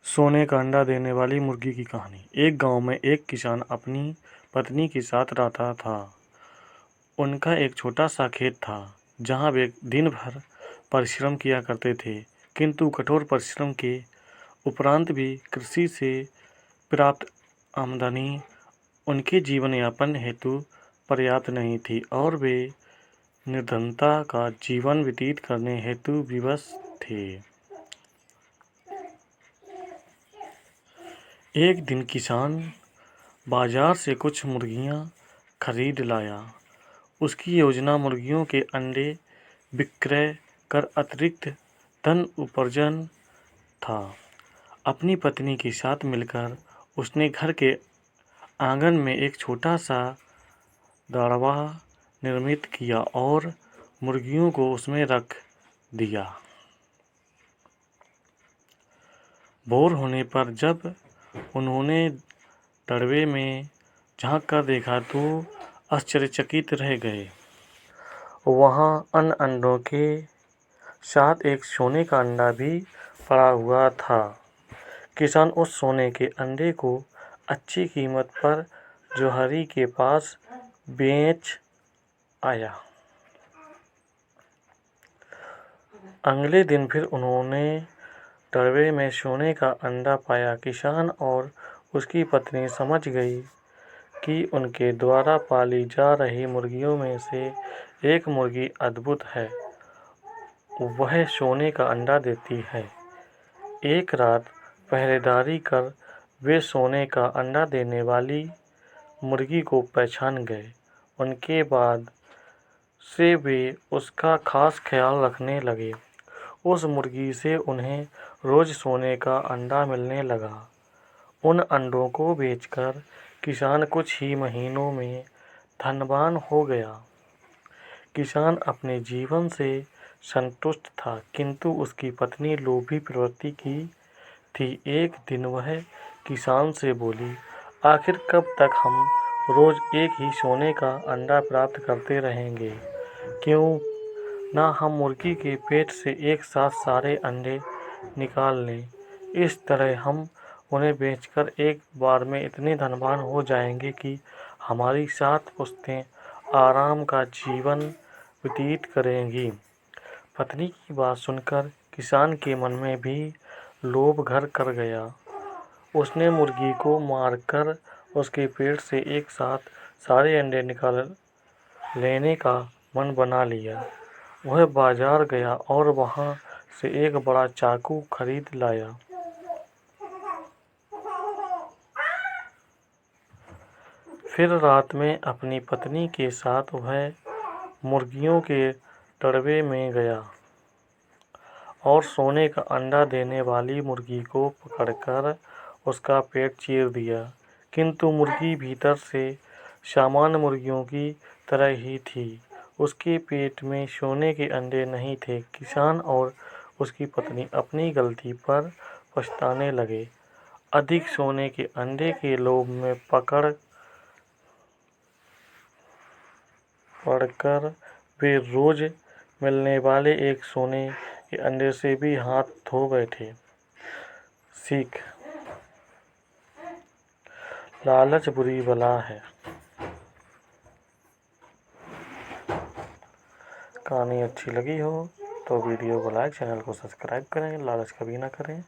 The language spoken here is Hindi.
सोने का अंडा देने वाली मुर्गी की कहानी। एक गांव में एक किसान अपनी पत्नी के साथ रहता था। उनका एक छोटा सा खेत था जहां वे दिन भर परिश्रम किया करते थे, किंतु कठोर परिश्रम के उपरांत भी कृषि से प्राप्त आमदनी उनके जीवन यापन हेतु पर्याप्त नहीं थी और वे निर्धनता का जीवन व्यतीत करने हेतु विवश थे। एक दिन किसान बाजार से कुछ मुर्गियां खरीद लाया। उसकी योजना मुर्गियों के अंडे विक्रय कर अतिरिक्त धन उपार्जन था। अपनी पत्नी के साथ मिलकर उसने घर के आंगन में एक छोटा सा दाड़वा निर्मित किया और मुर्गियों को उसमें रख दिया। भोर होने पर जब उन्होंने दड़बे में झांक कर देखा तो आश्चर्यचकित रह गए। वहां अन्य अंडों के साथ एक सोने का अंडा भी पड़ा हुआ था। किसान उस सोने के अंडे को अच्छी कीमत पर जोहरी के पास बेच आया। अगले दिन फिर उन्होंने दड़बे में सोने का अंडा पाया। किसान और उसकी पत्नी समझ गई कि उनके द्वारा पाली जा रही मुर्गियों में से एक मुर्गी अद्भुत है, वह सोने का अंडा देती है। एक रात पहरेदारी कर वे सोने का अंडा देने वाली मुर्गी को पहचान गए। उनके बाद से वे उसका खास ख्याल रखने लगे। उस मुर्गी से उन्हें रोज सोने का अंडा मिलने लगा। उन अंडों को बेचकर किसान कुछ ही महीनों में धनवान हो गया। किसान अपने जीवन से संतुष्ट था, किंतु उसकी पत्नी लोभी प्रवृत्ति की थी। एक दिन वह किसान से बोली, आखिर कब तक हम रोज एक ही सोने का अंडा प्राप्त करते रहेंगे? क्यों ना हम मुर्गी के पेट से एक साथ सारे अंडे निकाल लें। इस तरह हम उन्हें बेचकर एक बार में इतने धनवान हो जाएंगे कि हमारी 7 पुश्तें आराम का जीवन व्यतीत करेंगी। पत्नी की बात सुनकर किसान के मन में भी लोभ घर कर गया। उसने मुर्गी को मारकर उसके पेट से एक साथ सारे अंडे निकाल लेने का मन बना लिया। वह बाजार गया और वहां से एक बड़ा चाकू खरीद लाया। फिर रात में अपनी पत्नी के साथ वह मुर्गियों के दड़बे में गया और सोने का अंडा देने वाली मुर्गी को पकड़कर उसका पेट चीर दिया। किंतु मुर्गी भीतर से सामान्य मुर्गियों की तरह ही थी। उसके पेट में सोने के अंडे नहीं थे। किसान और उसकी पत्नी अपनी गलती पर पछताने लगे। अधिक सोने के अंडे के लोभ में पड़कर वे रोज मिलने वाले एक सोने के अंडे से भी हाथ धो बैठे। सीख: लालच बुरी बला है। कहानी अच्छी लगी हो तो वीडियो को लाइक, चैनल को सब्सक्राइब करें। लालच कभी ना करें।